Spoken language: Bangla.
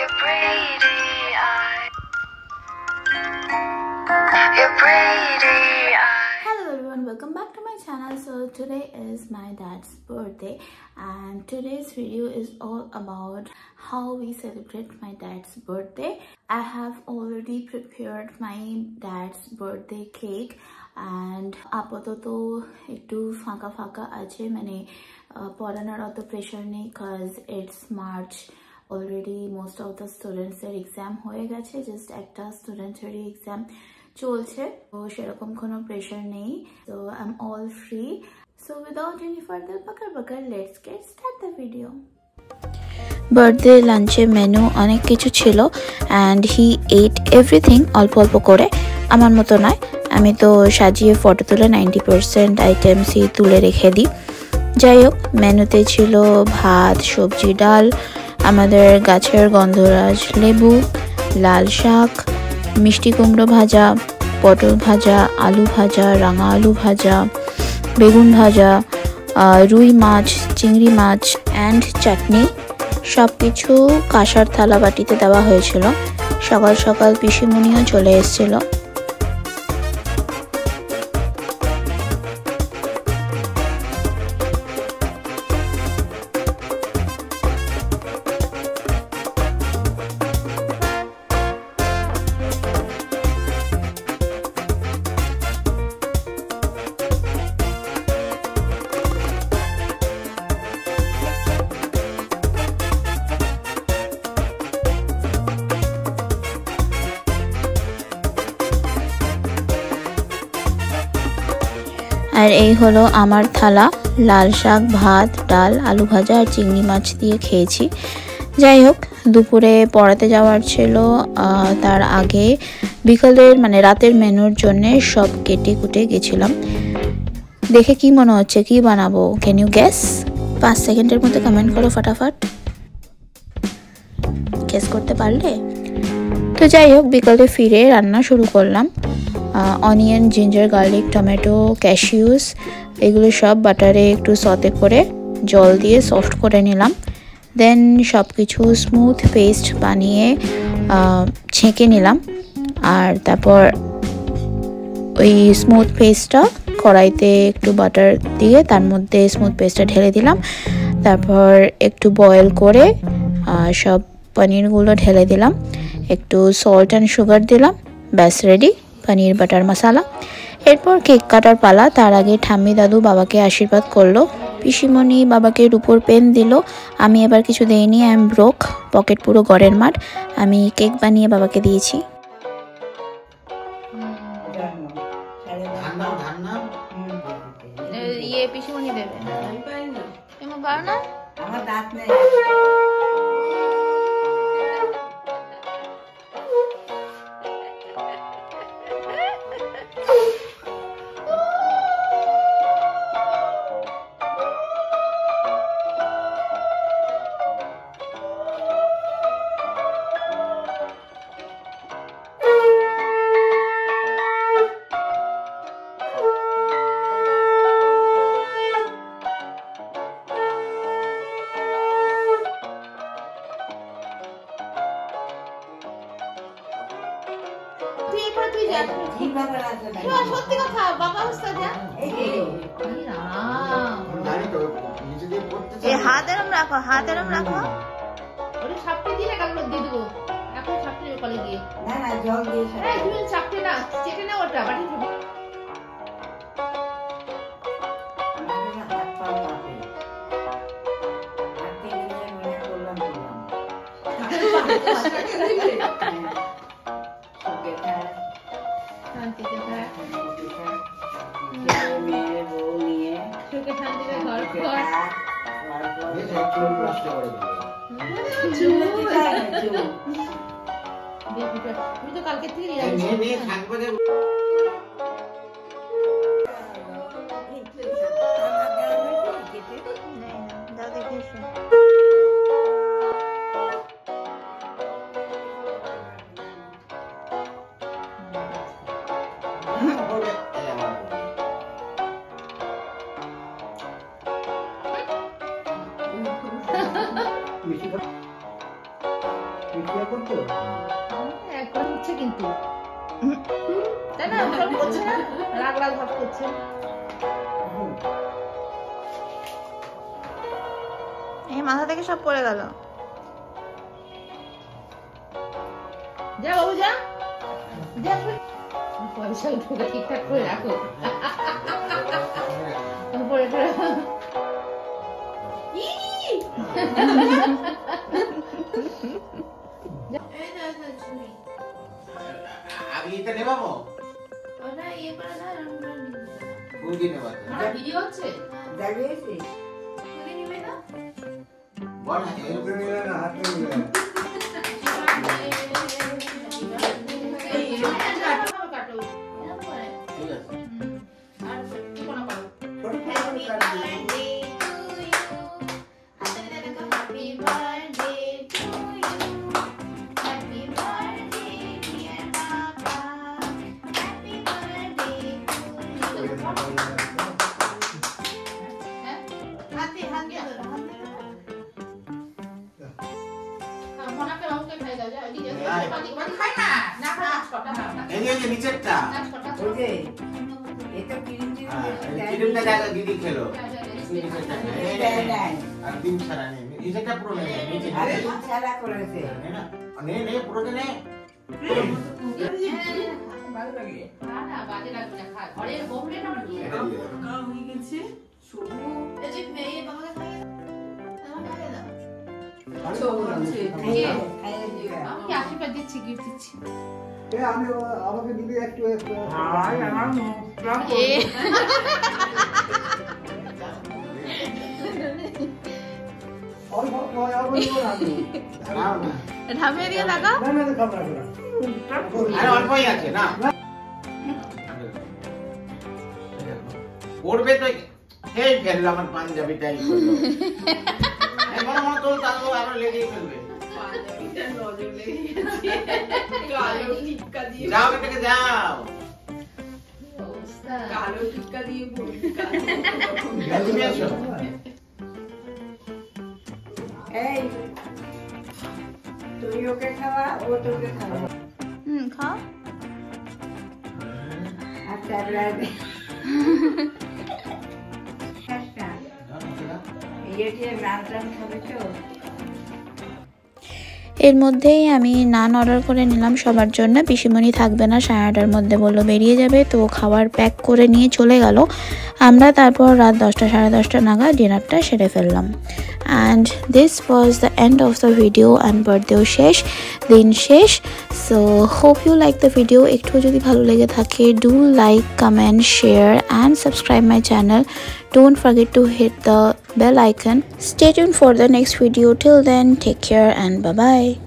Your pretty eyes. Your pretty eyes. Hello everyone, welcome back to my channel. So today is my dad's birthday and today's video is all about how we celebrate my dad's birthday. I have already prepared my dad's birthday cake and আপাতত একটু ফাঁকা ফাঁকা আছে, মানে পড়ানোর অত প্রেশার নেই cause it's March already. Most of the students এর এক্সাম হয়ে গেছে, জাস্ট একটা স্টুডেন্টেরই এক্সাম চলছে, তো সেরকম কোনো প্রেশার নেই। So I'm all free. So without any further bakar, let's get start the video. Birthday লাঞ্চে মেনু অনেক কিছু ছিল অ্যান্ড হি এট এভরিথিং অল্প অল্প করে। আমার মতো নয়, আমি তো সাজিয়ে ফটো তুলে 90% আইটেমসই তুলে রেখে দিই। যাই হোক, মেনুতে ছিল ভাত, সবজি, ডাল, আমাদের গাছের গন্ধরাজ লেবু, লাল শাক, মিষ্টি কুমড়ো ভাজা, পটল ভাজা, আলু ভাজা, রাঙা আলু ভাজা, বেগুন ভাজা, রুই মাছ, চিংড়ি মাছ অ্যান্ড চাটনি। সব কিছু কাঁসার থালা বাটিতে দেওয়া হয়েছিল। সকাল সকাল পিসিমণিও চলে এসেছিল। আর এই হলো আমার থালা, লাল শাক, ভাত, ডাল, আলু ভাজা আর চিংড়ি মাছ দিয়ে খেয়েছি। যাই হোক, দুপুরে পড়াতে যাওয়ার ছিল, তার আগে বিকালের মানে রাতের মেনুর জন্য সব কেটে কুটে গেছিলাম। দেখে কি মনে হচ্ছে, কি বানাবো? Can you guess? 5 সেকেন্ডের মধ্যে কমেন্ট করো ফটাফট, গেস করতে পারলে। তো যাই হোক, বিকালে ফিরে রান্না শুরু করলাম। অনিয়ন, জিঞ্জার, গার্লিক, টমেটো, ক্যাশিউস এগুলো সব বাটারে একটু সতে করে জল দিয়ে সফট করে নিলাম। দেন সব কিছু স্মুথ পেস্ট বানিয়ে ছেঁকে নিলাম। আর তারপর ওই স্মুথ পেস্টটা কড়াইতে একটু বাটার দিয়ে তার মধ্যে স্মুথ পেস্টটা ঢেলে দিলাম। তারপর একটু বয়েল করে সব পনিরগুলো ঢেলে দিলাম, একটু সল্ট অ্যান্ড সুগার দিলাম, ব্যাস রেডি পনির বাটার মশালা। এরপর কেক কাটার পালা। তার আগে ঠাম্মি দাদু বাবাকে আশীর্বাদ করলো, পিসিমণি বাবাকে রূপোর পেন দিল। আমি এবার কিছু দেইনি, আই এম ব্রোক, পকেট পুরো গড়ের মাঠ। আমি কেক বানিয়ে বাবাকে দিয়েছি। পিসিমণি দেবে, আমার দাঁত নেই। সত্যি কথা, বাবা হাত এরম রাখো, হাত এরম রাখো। ওটা সাপটে দিয়ে কাগজ দিয়ে দেবো, এখন সাপটে কলে গিয়ে না না জল দিয়ে তুমি সাপটে না চেটে না, ওটা বাটি দেবো। তুমি তো কালকে থেকে এখন হচ্ছে কিন্তু তাই না সব করছে না রাগ রাগ ভাব করছে এই মাথা থেকে সব পড়ে গেল যা বাবু যা যা পয়সা ঢোকা ঠিকঠাক করে রাখো পরে পরে আগে এটা নেবাবো ওটা ইয়ে করে না বুঝি নেবা আমার ভিডিও হচ্ছে দাঁড়িয়েছি তুমি নিবে না বল কাটো ঠিক আছে আর কোন পারো এই যে নিচেরটা ওই যে এটা কিরিম কিরমটা জায়গা দিদি খেলো দেয় নাই আর ডিম ছাড়া নেই নিচেরটা পুরো নেই নিচে আর ছাড়া করেছে না নে নে পুরো নে ভালো লাগে এটা দিয়ে দাও। হয়ে গেছে আমি আশীর্বাদ দিচ্ছি গিফট দিচ্ছি আমি আমাকে দিবি একটু আমার মুখটা নাও না ঢামিয়ে দিয়ে লাগা আরে অল্পই আছে না পড়বে তো এই ফেললো আমার পাঞ্জাবিটাই করলো এবার আমার তো তাও আরো লেগেই ফেলবে যাও এটাকে যাও কালো টিক্কা দিয়ে তুমি এসো এই তুই ওকে খাওয়া ও তোকে খাওয়া খাও আর তারপরে ইয়ে নান টান খাবে তো এর মধ্যেই আমি নান অর্ডার করে নিলাম সবার জন্য। পিসিমণি থাকবে না, 9:30টার মধ্যে বললো বেরিয়ে যাবে, তো খাবার প্যাক করে নিয়ে চলে গেল। আমরা তারপর রাত 10টা 10:30 নাগাদ ডিনারটা সেরে ফেললাম। And this was the end of the video and বার্থডেও শেষ, দিন শেষ। So hope you like the video. একটু যদি ভালো লেগে থাকে, do like, comment, share and subscribe my channel. Don't forget to hit the bell icon. Stay tuned for the next video. Till then, take care and bye bye.